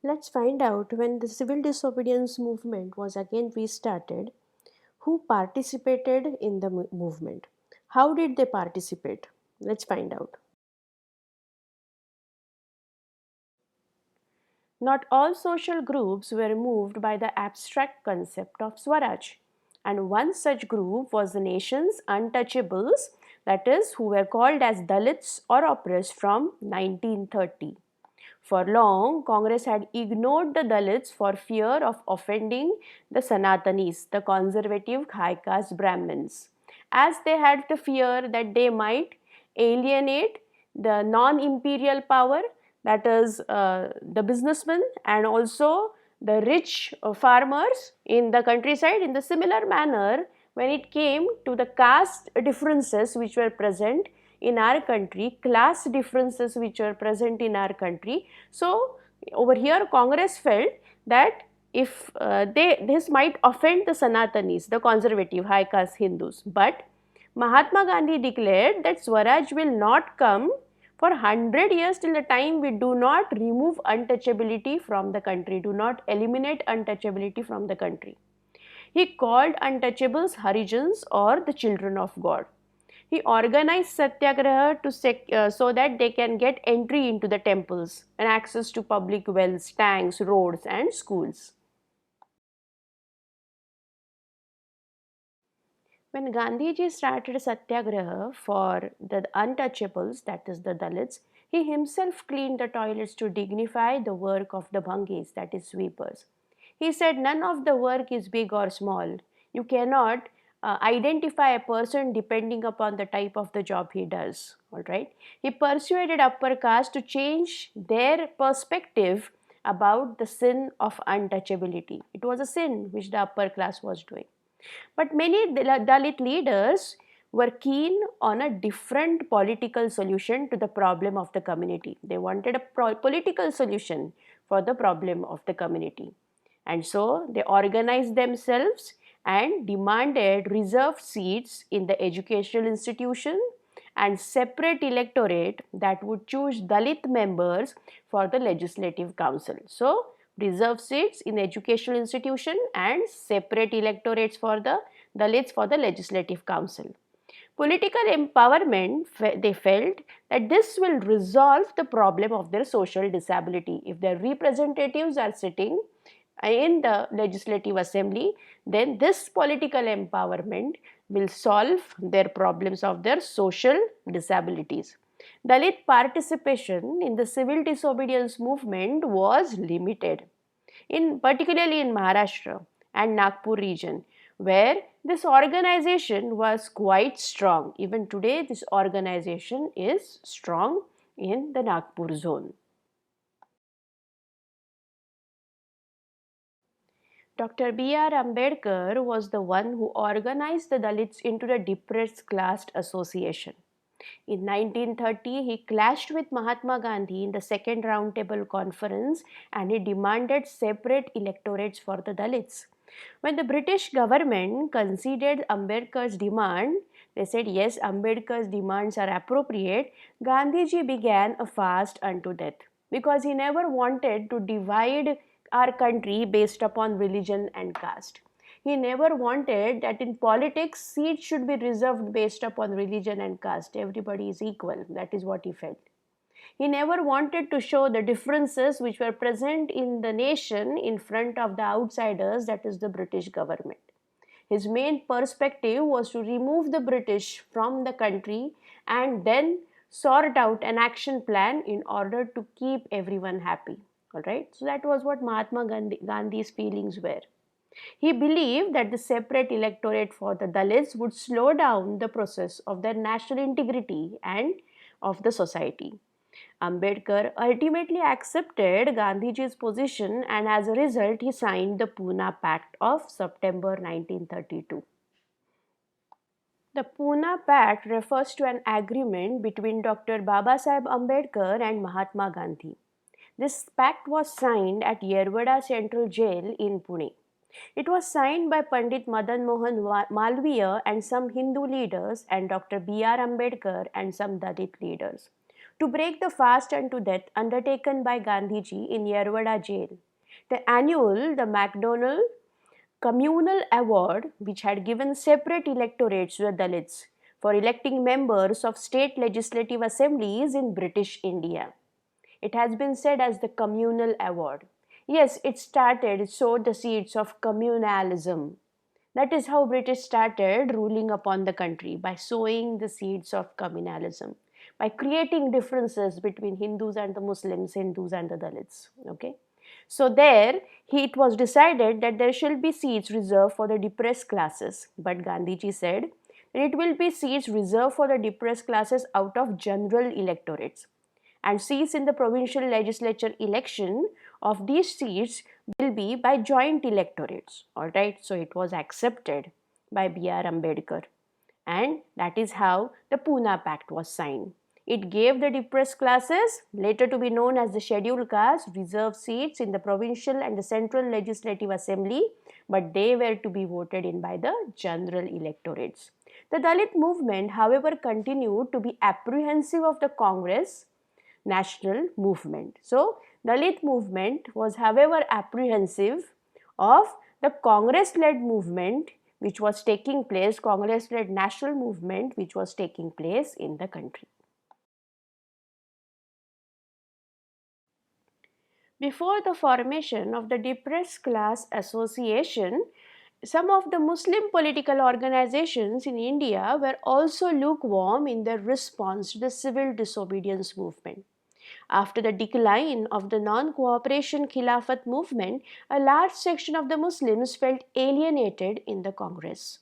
Let's find out when the civil disobedience movement was again restarted, who participated in the movement. How did they participate? Let's find out. Not all social groups were moved by the abstract concept of Swaraj, and one such group was the nation's untouchables, that is, who were called as Dalits or oppressed from 1930. For long, Congress had ignored the Dalits for fear of offending the Sanatanis, the conservative high caste Brahmins, as they had the fear that they might alienate the non imperial power, that is, the businessmen and also the rich farmers in the countryside. In the similar manner, when it came to the caste differences which were present in our country, class differences which were present in our country. So, over here Congress felt that if this might offend the Sanatanis, the conservative high caste Hindus, but Mahatma Gandhi declared that Swaraj will not come for 100 years till the time we do not remove untouchability from the country, do not eliminate untouchability from the country. He called untouchables Harijans or the children of God. He organized satyagraha so that they can get entry into the temples and access to public wells, tanks, roads and schools. When Gandhiji started satyagraha for the untouchables, that is the Dalits, he himself cleaned the toilets to dignify the work of the Bhangis, that is sweepers. He said none of the work is big or small. You cannot identify a person depending upon the type of the job he does. All right. He persuaded upper caste to change their perspective about the sin of untouchability. It was a sin which the upper class was doing. But many Dalit leaders were keen on a different political solution to the problem of the community. They wanted a political solution for the problem of the community. And so they organized themselves and demanded reserved seats in the educational institution and separate electorate that would choose Dalit members for the legislative council. So, reserved seats in the educational institution and separate electorates for the Dalits for the legislative council. Political empowerment, they felt that this will resolve the problem of their social disability. If their representatives are sitting in the legislative assembly, then this political empowerment will solve their problems of their social disabilities. Dalit participation in the civil disobedience movement was limited, particularly in Maharashtra and Nagpur region, where this organization was quite strong. Even today, this organization is strong in the Nagpur zone. Dr. B.R. Ambedkar was the one who organized the Dalits into the Depressed Class Association. In 1930, he clashed with Mahatma Gandhi in the Second Roundtable Conference and he demanded separate electorates for the Dalits. When the British government conceded Ambedkar's demand, they said yes, Ambedkar's demands are appropriate. Gandhiji began a fast unto death because he never wanted to divide our country based upon religion and caste. He never wanted that in politics seats should be reserved based upon religion and caste. Everybody is equal. That is what he felt. He never wanted to show the differences which were present in the nation in front of the outsiders, that is the British government. His main perspective was to remove the British from the country and then sort out an action plan in order to keep everyone happy. All right. So that was what Gandhi's feelings were. He believed that the separate electorate for the Dalits would slow down the process of their national integrity and of the society. Ambedkar ultimately accepted Gandhiji's position and as a result he signed the Pune Pact of September 1932. The Pune Pact refers to an agreement between Dr. Babasaheb Ambedkar and Mahatma Gandhi. This pact was signed at Yerwada Central Jail in Pune. It was signed by Pandit Madan Mohan Malviya and some Hindu leaders and Dr. B.R. Ambedkar and some Dalit leaders. to break the fast unto death undertaken by Gandhiji in Yerwada jail. The MacDonald Communal Award, which had given separate electorates to the Dalits for electing members of state legislative assemblies in British India. It has been said as the Communal Award. Yes, it sowed the seeds of communalism. That is how British started ruling upon the country, by sowing the seeds of communalism, by creating differences between Hindus and the Muslims, Hindus and the Dalits. Okay, so it was decided that there shall be seats reserved for the depressed classes. But Gandhiji said that it will be seats reserved for the depressed classes out of general electorates, and seats in the provincial legislature election of these seats will be by joint electorates. Alright, so it was accepted by B.R. Ambedkar, and that is how the Pune Pact was signed. It gave the depressed classes, later to be known as the scheduled castes, reserved seats in the provincial and the central legislative assembly, but they were to be voted in by the general electorates. The Dalit movement, however, continued to be apprehensive of the Congress national movement. So, Dalit movement was, however, apprehensive of the Congress-led movement which was taking place, Congress-led national movement which was taking place in the country. Before the formation of the Depressed Class Association, some of the Muslim political organizations in India were also lukewarm in their response to the civil disobedience movement. After the decline of the non-cooperation Khilafat movement, a large section of the Muslims felt alienated in the Congress.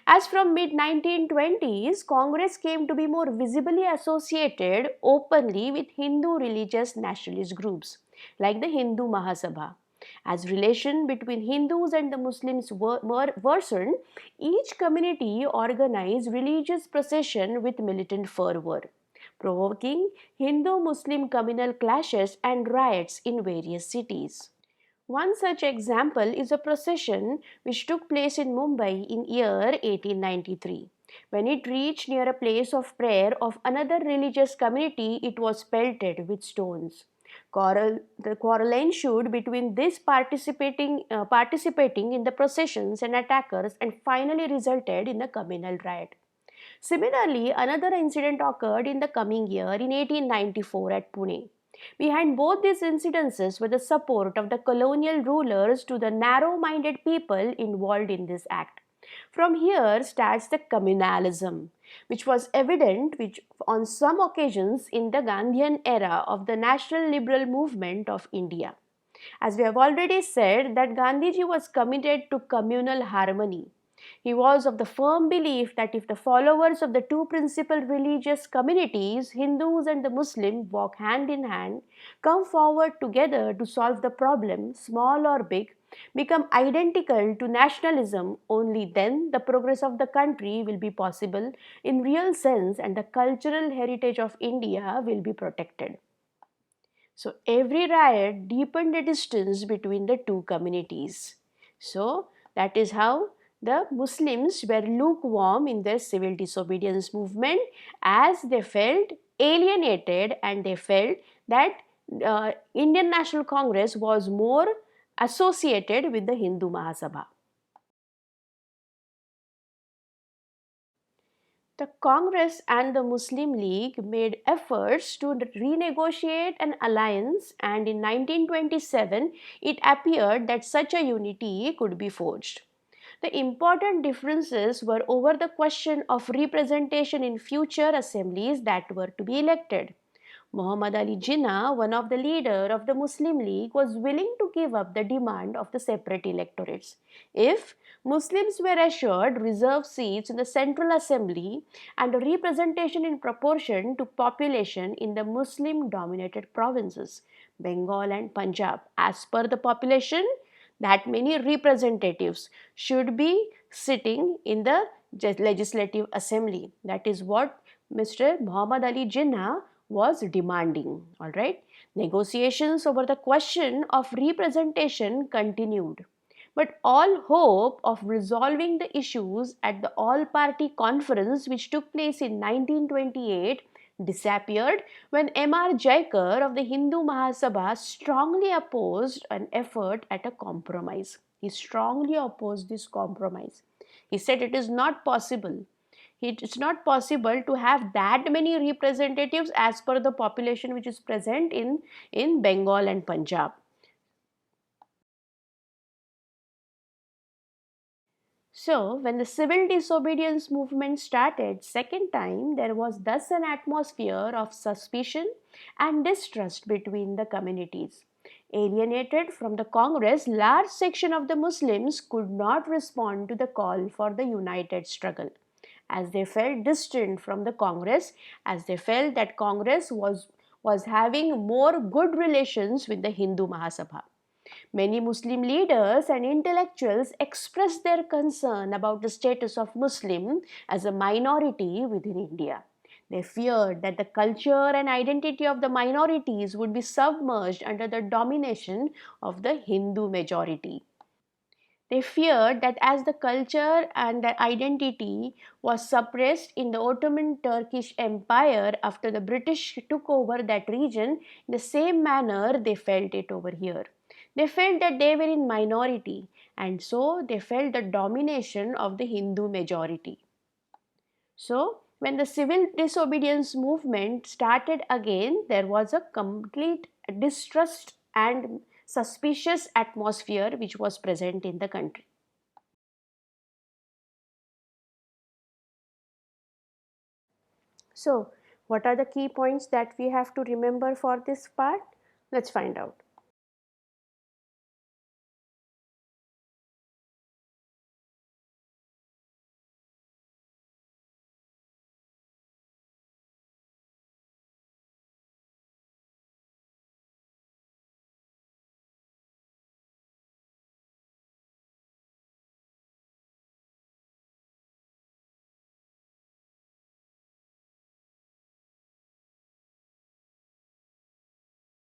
As from mid 1920s, Congress came to be more visibly associated openly with Hindu religious nationalist groups like the Hindu Mahasabha. As relation between Hindus and the Muslims worsened, each community organized religious procession with militant fervor, provoking Hindu-Muslim communal clashes and riots in various cities. One such example is a procession which took place in Mumbai in year 1893. When it reached near a place of prayer of another religious community, it was pelted with stones. The quarrel ensued between these participating in the processions and attackers, and finally resulted in a communal riot. Similarly, another incident occurred in the coming year in 1894 at Pune. Behind both these incidences were the support of the colonial rulers to the narrow-minded people involved in this act. From here starts the communalism, which was evident on some occasions in the Gandhian era of the national liberal movement of India. As we have already said, that Gandhiji was committed to communal harmony. He was of the firm belief that if the followers of the two principal religious communities, Hindus and the Muslim, walk hand in hand, come forward together to solve the problem, small or big, become identical to nationalism, only then the progress of the country will be possible in real sense and the cultural heritage of India will be protected. So every riot deepened the distance between the two communities. So that is how the Muslims were lukewarm in their civil disobedience movement, as they felt alienated and they felt that Indian National Congress was more associated with the Hindu Mahasabha. The Congress and the Muslim League made efforts to renegotiate an alliance, and in 1927 it appeared that such a unity could be forged. The important differences were over the question of representation in future assemblies that were to be elected. Muhammad Ali Jinnah, one of the leaders of the Muslim League, was willing to give up the demand of the separate electorates if Muslims were assured reserved seats in the Central Assembly and a representation in proportion to population in the Muslim-dominated provinces, Bengal and Punjab. As per the population, that many representatives should be sitting in the legislative assembly. That is what Mr. Muhammad Ali Jinnah was demanding. All right. Negotiations over the question of representation continued, but all hope of resolving the issues at the all party conference which took place in 1928 disappeared when M.R. Jaikar of the Hindu Mahasabha strongly opposed an effort at a compromise. He strongly opposed this compromise. He said it is not possible. It's not possible to have that many representatives as per the population which is present in Bengal and Punjab. So, when the civil disobedience movement started second time, there was thus an atmosphere of suspicion and distrust between the communities. Alienated from the Congress, large section of the Muslims could not respond to the call for the united struggle, as they felt distant from the Congress, as they felt that Congress was having more good relations with the Hindu Mahasabha. Many Muslim leaders and intellectuals expressed their concern about the status of Muslim as a minority within India. They feared that the culture and identity of the minorities would be submerged under the domination of the Hindu majority. They feared that as the culture and the identity was suppressed in the Ottoman Turkish Empire after the British took over that region, in the same manner they felt it over here. They felt that they were in minority, and so they felt the domination of the Hindu majority. So, when the civil disobedience movement started again, there was a complete distrust and suspicious atmosphere which was present in the country. So, what are the key points that we have to remember for this part? Let's find out.